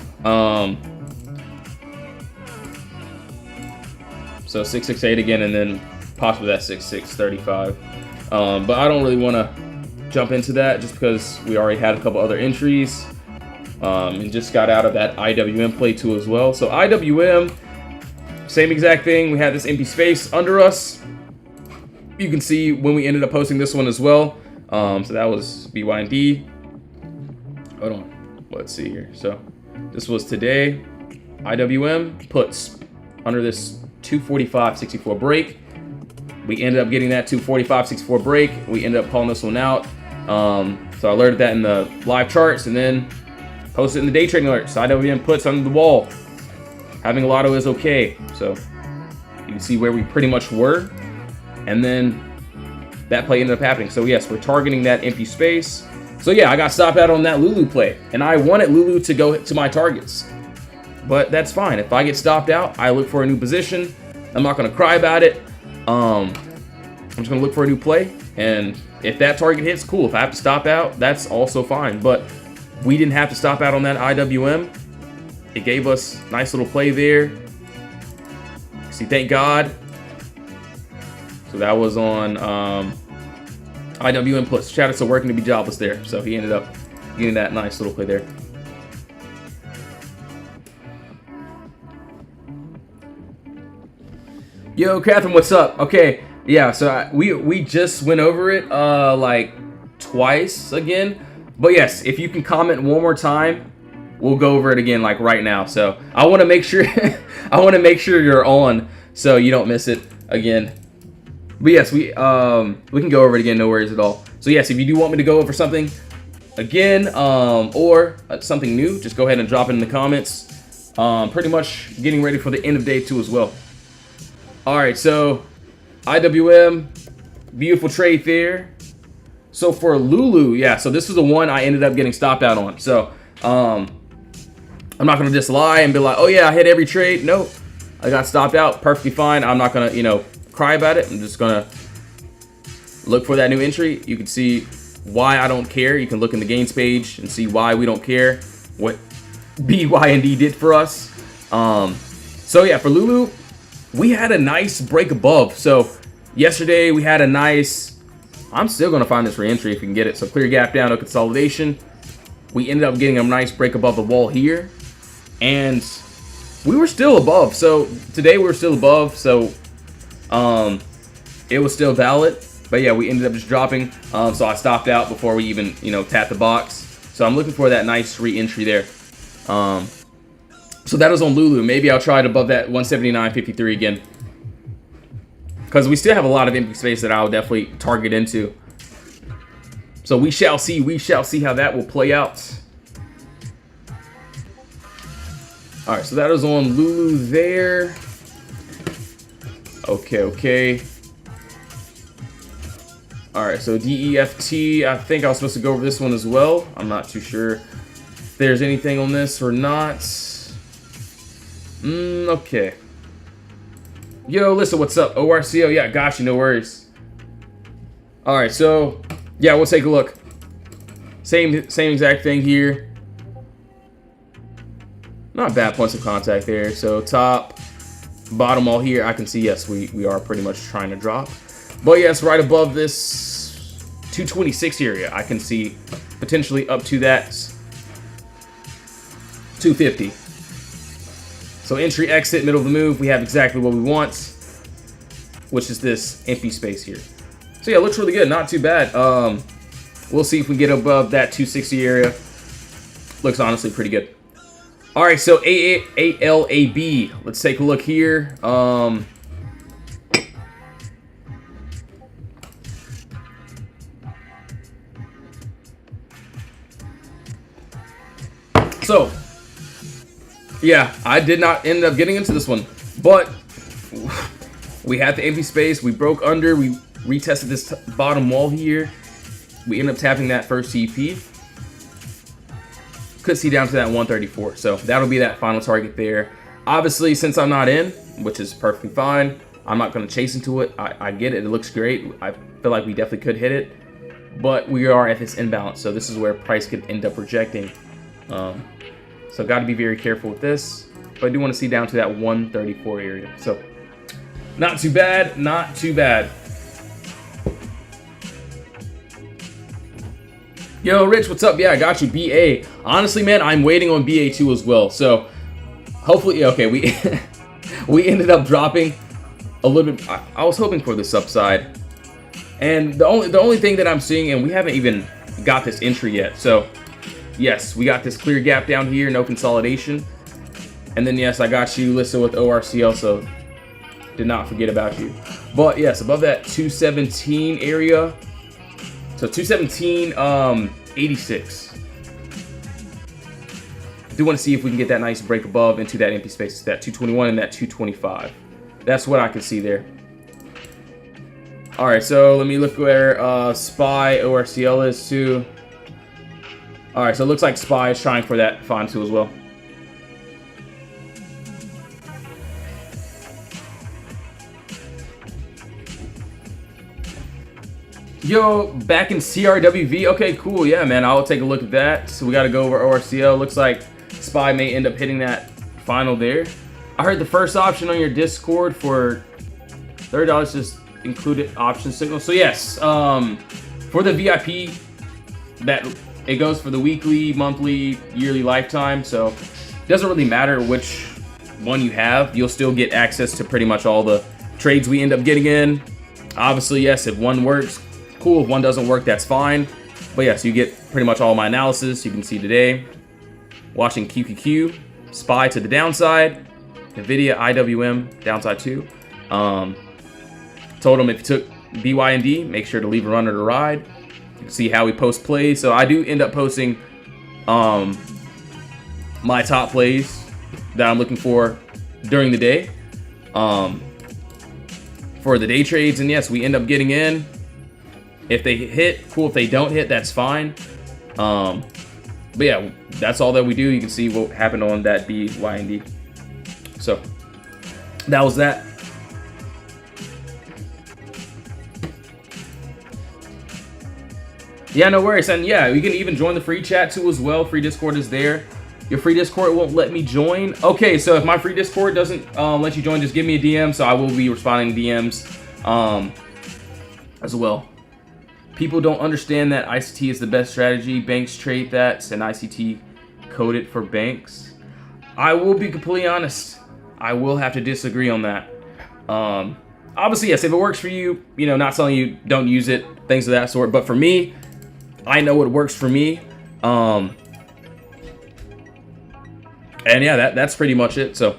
So 668 again, and then possibly that 6635. But I don't really want to jump into that just because we already had a couple other entries. And just got out of that IWM play too as well. So IWM, same exact thing. We had this empty space under us. You can see when we ended up posting this one as well. So that was BYND. Hold on, let's see here. So this was today. IWM puts under this 245.64 break. We ended up getting that 245.64 break. We ended up calling this one out. So I alerted that in the live charts and then posted in the day trading alerts. IWM puts under the wall. Having a lotto is okay. So you can see where we pretty much were. And then that play ended up happening. So yes, we're targeting that empty space. So yeah, I got stopped out on that Lulu play. And I wanted Lulu to go to my targets. But that's fine. If I get stopped out, I look for a new position. I'm not going to cry about it. I'm just going to look for a new play. And if that target hits, cool. If I have to stop out, that's also fine. But we didn't have to stop out on that IWM. It gave us a nice little play there. See, thank God. So that was on IWM puts. Shout out to working to be jobless there. So he ended up getting that nice little play there. Yo, Catherine, what's up? Okay, yeah, so we just went over it like twice again. But yes, if you can comment one more time, we'll go over it again like right now. So I want to make sure you're on so you don't miss it again. But yes, we can go over it again, no worries at all. So yes, if you do want me to go over something again or something new, just go ahead and drop it in the comments. Pretty much getting ready for the end of day 2 as well. All right, so IWM, beautiful trade there. So for Lulu, yeah, so this was the one I ended up getting stopped out on. So I'm not gonna just lie and be like, oh yeah, I hit every trade. Nope, I got stopped out, perfectly fine. I'm not gonna, you know, cry about it. I'm just gonna look for that new entry. You can see why I don't care. You can look in the gains page and see why we don't care what BYND did for us. So yeah, for Lulu, we had a nice break above. So yesterday we had a nice, I'm still gonna find this re-entry if we can get it. So clear gap down, no consolidation. We ended up getting a nice break above the wall here, and we were still above. So today we were still above. So it was still valid, but yeah, we ended up just dropping. So I stopped out before we even, you know, tapped the box. So I'm looking for that nice re-entry there. So that was on Lulu. Maybe I'll try it above that 179.53 again, because we still have a lot of empty space that I'll definitely target into. So we shall see. We shall see how that will play out. All right, so that is on Lulu there. Okay. All right, so DEFT, I think I was supposed to go over this one as well. I'm not too sure if there's anything on this or not. Okay. Yo, listen, what's up? ORCO, yeah, gotcha, no worries. All right, so yeah, we'll take a look. Same exact thing here. Not bad points of contact there. So top, bottom, all here. I can see, yes, we are pretty much trying to drop. But yes, right above this 226 area, I can see potentially up to that 250. So entry, exit, middle of the move, we have exactly what we want. which is this empty space here. So yeah, it looks really good. Not too bad. We'll see if we get above that 260 area. Looks honestly pretty good. All right, so ALAB. Let's take a look here. So, yeah, I did not end up getting into this one, but we had the empty space. We broke under. We retested this bottom wall here. We ended up tapping that first TP. Could see down to that 134. So that'll be that final target there. Obviously, since I'm not in, which is perfectly fine, I'm not going to chase into it. I get it. It looks great. I feel like we definitely could hit it, but we are at this imbalance. So this is where price could end up rejecting. So got to be very careful with this. But I do want to see down to that 134 area. So not too bad. Not too bad. Yo, Rich, what's up? Yeah, I got you. BA. Honestly, man, I'm waiting on BA2 as well. So hopefully, okay, we we ended up dropping a little bit. I was hoping for this upside, and the only thing that I'm seeing, and we haven't even got this entry yet. So yes, we got this clear gap down here, no consolidation, and then yes, I got you listed with ORCL. So did not forget about you. But yes, above that 217 area. So 217.86. Do want to see if we can get that nice break above into that empty space, that 221 and that 225. That's what I can see there. All right, so let me look where SPY ORCL is too. All right, so it looks like SPY is trying for that fine too as well. Yo, back in CRWV. Okay, cool. Yeah, man, I'll take a look at that. So we got to go over ORCL. Looks like SPY may end up hitting that final there. I heard the first option on your Discord for $30 just included option signal. So yes, for the VIP, that it goes for the weekly, monthly, yearly, lifetime. So it doesn't really matter which one you have. You'll still get access to pretty much all the trades we end up getting in. Obviously, yes, if one works, cool. If one doesn't work, that's fine. But yes, you get pretty much all my analysis. You can see today, watching QQQ, SPY to the downside, NVIDIA, IWM, downside too. Told them if you took BYND, make sure to leave a run or the ride. You can see how we post plays. So I do end up posting my top plays that I'm looking for during the day for the day trades. And yes, we end up getting in. If they hit, cool. If they don't hit, that's fine. But yeah, that's all that we do. You can see what happened on that BYND. So that was that. Yeah, no worries. And yeah, you can even join the free chat too as well. Free Discord is there. Your free Discord won't let me join. Okay, so if my free Discord doesn't let you join, just give me a DM. So I will be responding to DMs as well. People don't understand that ICT is the best strategy. Banks trade that, and ICT coded for banks. I will be completely honest. I will have to disagree on that. Obviously, yes, if it works for you, you know, not telling you don't use it, things of that sort. But for me, I know what works for me. And yeah, that's pretty much it. So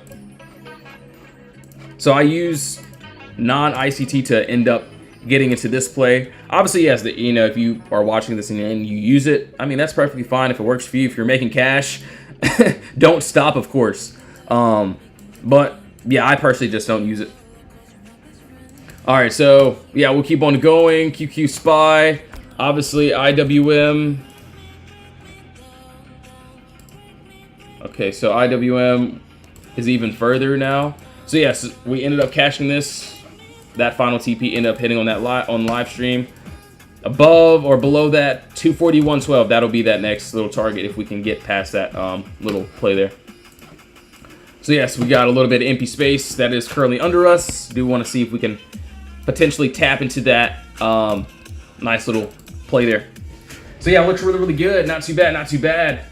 I use non-ICT to end up getting into this play. Obviously, yes, you know, if you are watching this and you use it, I mean, that's perfectly fine if it works for you. If you're making cash, don't stop, of course. But yeah, I personally just don't use it. All right, so yeah, we'll keep on going. QQ SPY, obviously IWM. Okay, so IWM is even further now. So yes, we ended up cashing this. That final TP ended up hitting on that live stream. Above or below that 241.12, that'll be that next little target if we can get past that little play there. So yes, we got a little bit of empty space that is currently under us. Do want to see if we can potentially tap into that nice little play there. So yeah, it looks really, really good. Not too bad, not too bad.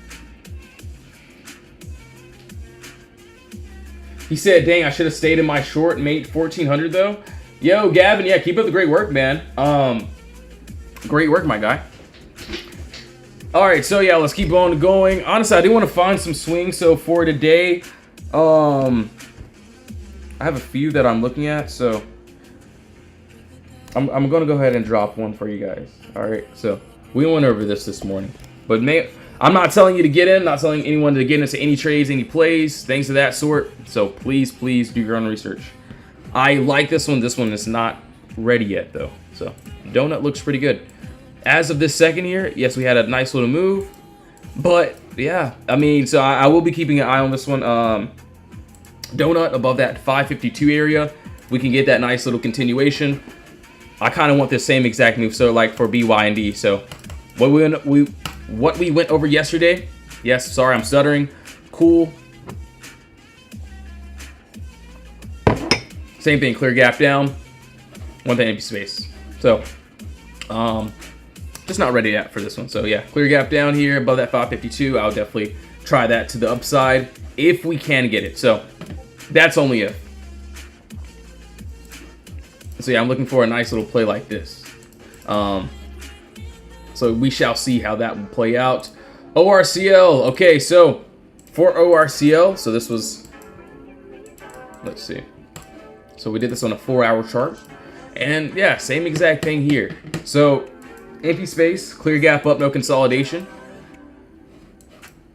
He said, dang, I should have stayed in my short and made 1,400 though. Yo, Gavin, yeah, keep up the great work, man. Great work, my guy. All right, so yeah, let's keep on going. Honestly, I do want to find some swings. So for today, I have a few that I'm looking at. So I'm gonna go ahead and drop one for you guys. All right, so we went over this morning, but I'm not telling you to get in. Not telling anyone to get into any trades, any plays, things of that sort. So please do your own research. I like this one. This one is not ready yet, though. So donut looks pretty good. As of this second here, yes, we had a nice little move. But, yeah, I mean, so I will be keeping an eye on this one. Donut above that 552 area. We can get that nice little continuation. I kind of want the same exact move, so like for BYND. So what we went over yesterday, yes, sorry, I'm stuttering. Cool. Same thing, clear gap down, one thing empty space. So, just not ready yet for this one. So yeah, clear gap down here above that 552. I'll definitely try that to the upside if we can get it. So that's only if. So yeah, I'm looking for a nice little play like this. So we shall see how that will play out. ORCL. Okay, so for ORCL, so this was, let's see. So we did this on a 4-hour chart. And yeah, same exact thing here. So empty space, clear gap up, no consolidation.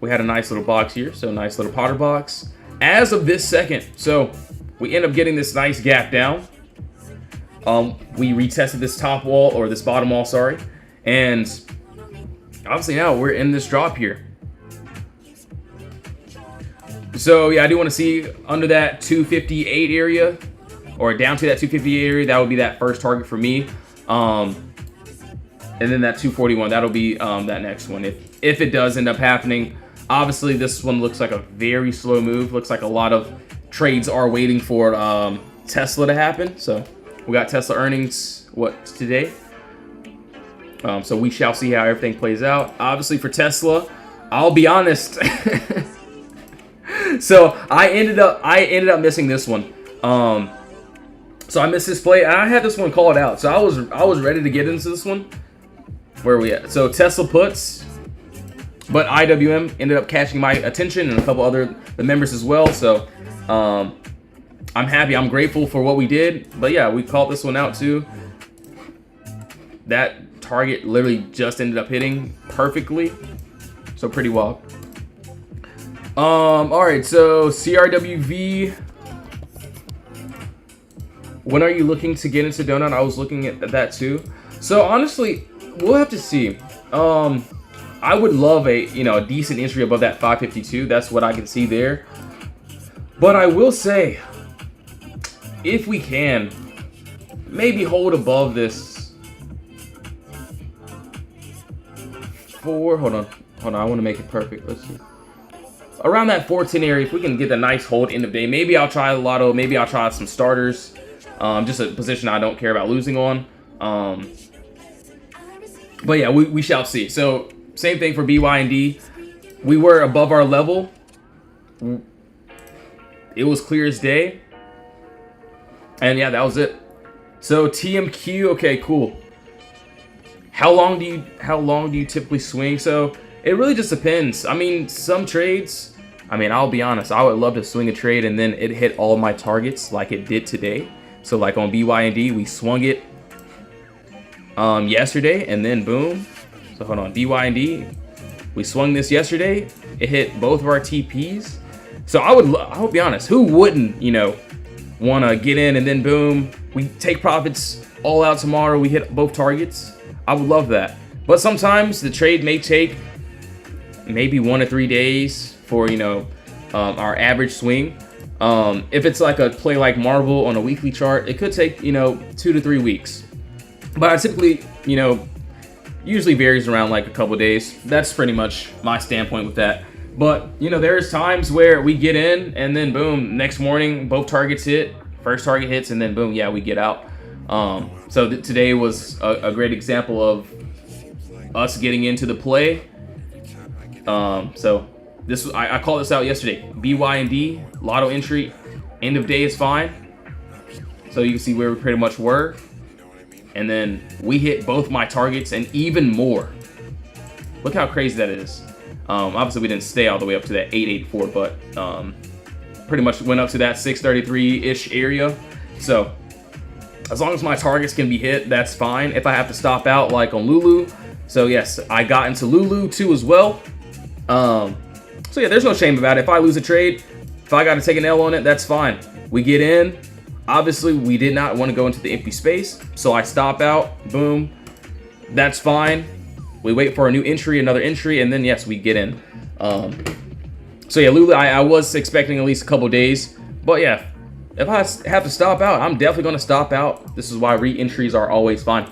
We had a nice little box here, so nice little Potter box. As of this second, so we end up getting this nice gap down. We retested this top wall, or this bottom wall, sorry. And obviously now we're in this drop here. So yeah, I do want to see under that 258 area, or down to that 258 area. That would be that first target for me. And then that 241, that'll be that next one. If it does end up happening. Obviously this one looks like a very slow move. Looks like a lot of trades are waiting for Tesla to happen. So we got Tesla earnings, what, today? So we shall see how everything plays out. Obviously for Tesla, I'll be honest. So I ended up missing this one. So I missed this play. I had this one called out. So I was ready to get into this one. Where are we at? So Tesla puts, but IWM ended up catching my attention and a couple other the members as well. So I'm happy. I'm grateful for what we did. But yeah, we called this one out too. That target literally just ended up hitting perfectly. So pretty wild. All right. So CRWV. When are you looking to get into donut? I was looking at that too. So honestly, we'll have to see. I would love a decent entry above that 552. That's what I can see there. But I will say, if we can, maybe hold above this hold on, I want to make it perfect. Let's see. Around that 410 area, if we can get a nice hold end of day, maybe I'll try a lotto, maybe I'll try some starters. Just a position I don't care about losing on. But yeah, we shall see. So same thing for BYND. We were above our level. It was clear as day. And yeah, that was it. So TMQ, okay, cool. How long do you typically swing? So it really just depends. I mean, some trades, I mean, I'll be honest, I would love to swing a trade and then it hit all my targets like it did today. So like on BYND, we swung it yesterday and then boom. So hold on, BYND, we swung this yesterday. It hit both of our TPs. So I would be honest, who wouldn't, want to get in and then boom, we take profits all out tomorrow, we hit both targets. I would love that. But sometimes the trade may take maybe 1 to 3 days for, our average swing. If it's like a play like Marvel on a weekly chart, it could take, 2 to 3 weeks. But I typically, usually varies around like a couple days. That's pretty much my standpoint with that. But, there's times where we get in and then boom, next morning, both targets hit. First target hits and then boom, yeah, we get out. So today was a great example of us getting into the play. So this I called this out yesterday. BYND, lotto entry, end of day is fine. So you can see where we pretty much were. And then we hit both my targets and even more. Look how crazy that is. Obviously, we didn't stay all the way up to that 884, but pretty much went up to that 633-ish area. So as long as my targets can be hit, that's fine. If I have to stop out like on Lulu. So yes, I got into Lulu too as well. So yeah, there's no shame about it. If I lose a trade, if I got to take an L on it, that's fine. We get in. Obviously, we did not want to go into the empty space. So I stop out. Boom. That's fine. We wait for a new entry, another entry, and then yes, we get in. So yeah, Lulu, I was expecting at least a couple days. But yeah, if I have to stop out, I'm definitely going to stop out. This is why re-entries are always fine.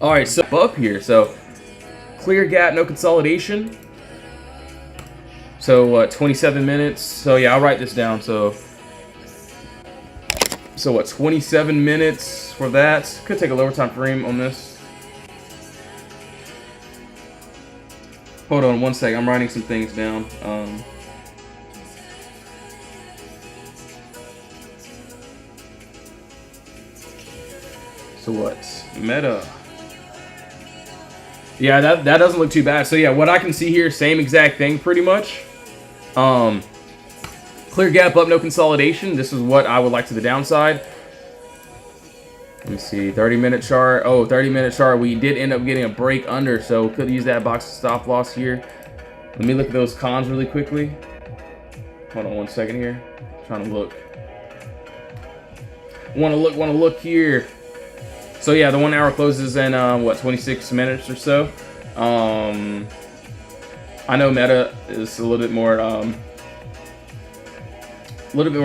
All right, so up here. So clear gap, no consolidation. So 27 minutes. So yeah, I'll write this down. So what, 27 minutes for that. Could take a lower time frame on this. Hold on one sec. I'm writing some things down. So what? Meta. Yeah, that doesn't look too bad. So yeah, what I can see here, same exact thing pretty much. Clear gap up, no consolidation. This is what I would like to the downside. Let me see, 30-minute chart. Oh, 30-minute chart. We did end up getting a break under, so could use that box of stop loss here. Let me look at those cons really quickly. Hold on one second here. I'm trying to look. Want to look here. So yeah, the 1 hour closes in what, 26 minutes or so. I know Meta is a little bit more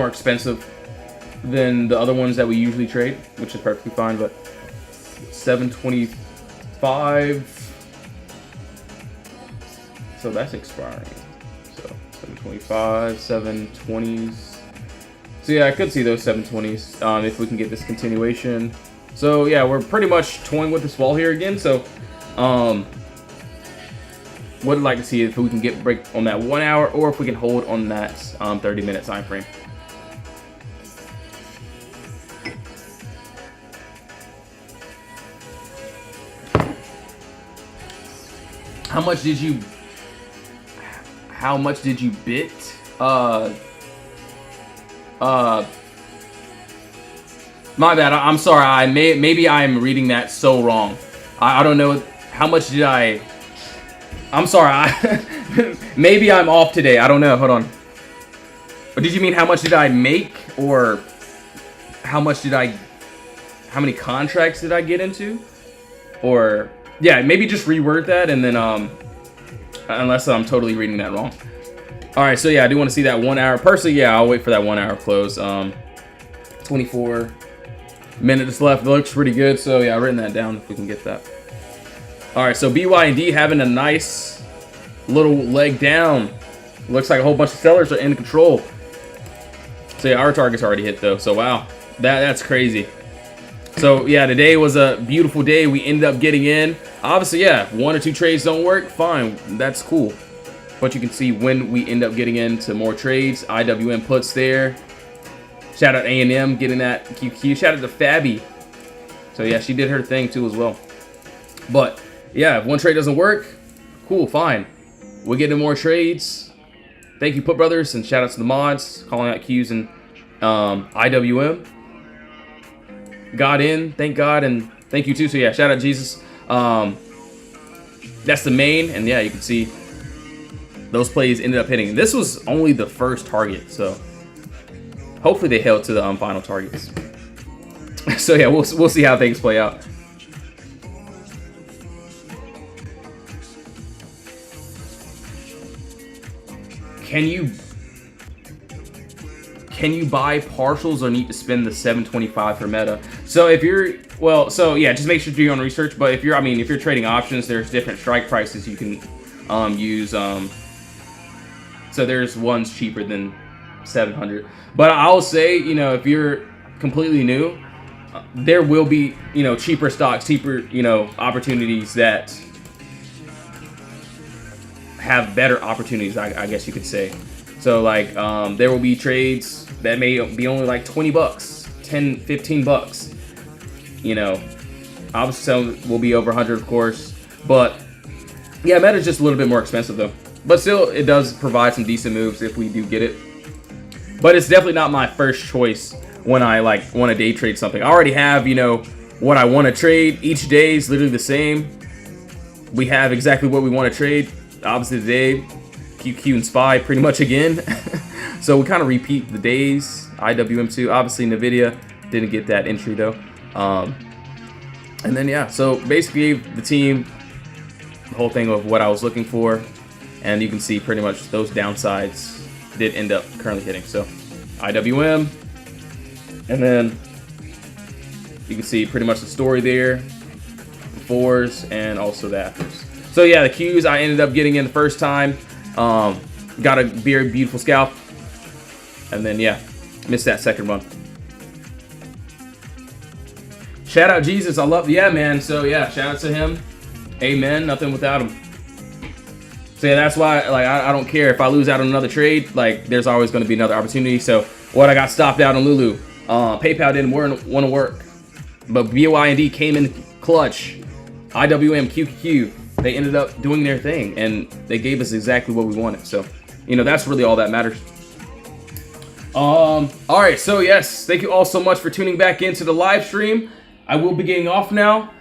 expensive than the other ones that we usually trade, which is perfectly fine. But 725, so that's expiring. So 725, 720s. So yeah, I could see those 720s if we can get this continuation. So yeah, we're pretty much toying with this wall here again. So would like to see if we can get a break on that 1 hour, or if we can hold on that 30-minute time frame. How much did you bid? My bad. I'm sorry. Maybe I'm reading that so wrong. I don't know. How much did I? I'm sorry. Maybe I'm off today. I don't know. Hold on. But did you mean how much did I make, or how many contracts did I get into? Or yeah, maybe just reword that, and then unless I'm totally reading that wrong. All right. So yeah, I do want to see that 1 hour. Personally, yeah, I'll wait for that 1 hour close. 24 minutes left. Looks pretty good. So yeah, I've written that down if we can get that. All right, so BYD having a nice little leg down. Looks like a whole bunch of sellers are in control. So yeah, our target's already hit though. So wow, that's crazy. So yeah, today was a beautiful day. We ended up getting in. Obviously, yeah, 1 or 2 trades don't work, fine, that's cool. But you can see when we end up getting into more trades. IWM puts there. Shout out A&M getting that QQ. Shout out to Fabi. So yeah, she did her thing too as well. But yeah, if one trade doesn't work, cool, fine. We'll get into more trades. Thank you, Put Brothers, and shout out to the mods, calling out Qs and IWM. Got in, thank God, and thank you too. So yeah, shout out Jesus. That's the main, and yeah, you can see those plays ended up hitting. This was only the first target, so hopefully they held to the final targets. So yeah, we'll see how things play out. Can you buy partials or need to spend the 725 for Meta? So if you're, well, so yeah, just make sure to do your own research. But if you're, if you're trading options, there's different strike prices you can use. So there's ones cheaper than 700. But I'll say, if you're completely new, there will be, cheaper stocks, cheaper, opportunities that have better opportunities, I guess you could say. So like there will be trades that may be only like 20 bucks, 10, 15 bucks. You know, obviously some will be over 100, of course, but yeah, meta's just a little bit more expensive though. But still, it does provide some decent moves if we do get it. But it's definitely not my first choice when I like want to day trade something. I already have, you know, what I want to trade. Each day is literally the same. We have exactly what we want to trade. Obviously today, QQ and SPY pretty much again. So we kind of repeat the days. IWM2, obviously NVIDIA didn't get that entry though. And then yeah, so basically the team, the whole thing of what I was looking for, and you can see pretty much those downsides did end up currently hitting. So IWM, and then you can see pretty much the story there, the fours and also the afters. So yeah, the Qs I ended up getting in the first time. Got a very beautiful scalp, and then yeah, missed that second run. Shout out Jesus, I love, yeah man. So yeah, shout out to him. Amen. Nothing without him. So yeah, that's why like I don't care if I lose out on another trade. Like there's always going to be another opportunity. So what I got stopped out on Lulu. PayPal didn't want to work, but BYND came in clutch. IWM, QQQ, they ended up doing their thing, and they gave us exactly what we wanted. So you know, that's really all that matters. All right, so yes, thank you all so much for tuning back into the live stream. I will be getting off now.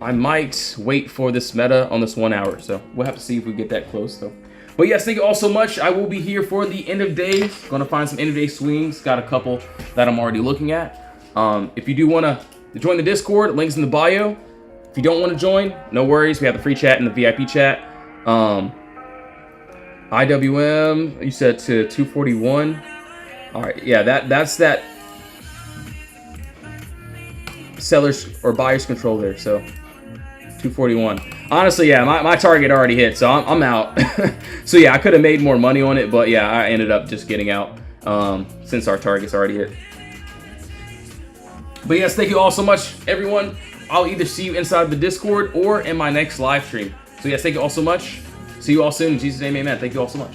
I might wait for this meta on this 1 hour, so we'll have to see if we get that close though. But yes, thank you all so much. I will be here for the end of day. Gonna find some end of day swings. Got a couple that I'm already looking at. If you do want to join the Discord, links in the bio. If you don't want to join, no worries. We have the free chat and the VIP chat. IWM, you said to 241. All right, yeah, that's that sellers or buyers control there. So 241. Honestly, yeah, my target already hit, so I'm out. So yeah, I could have made more money on it, but yeah, I ended up just getting out since our target's already hit. But yes, thank you all so much, everyone. I'll either see you inside the Discord or in my next live stream. So yes, thank you all so much. See you all soon. In Jesus' name, amen. Thank you all so much.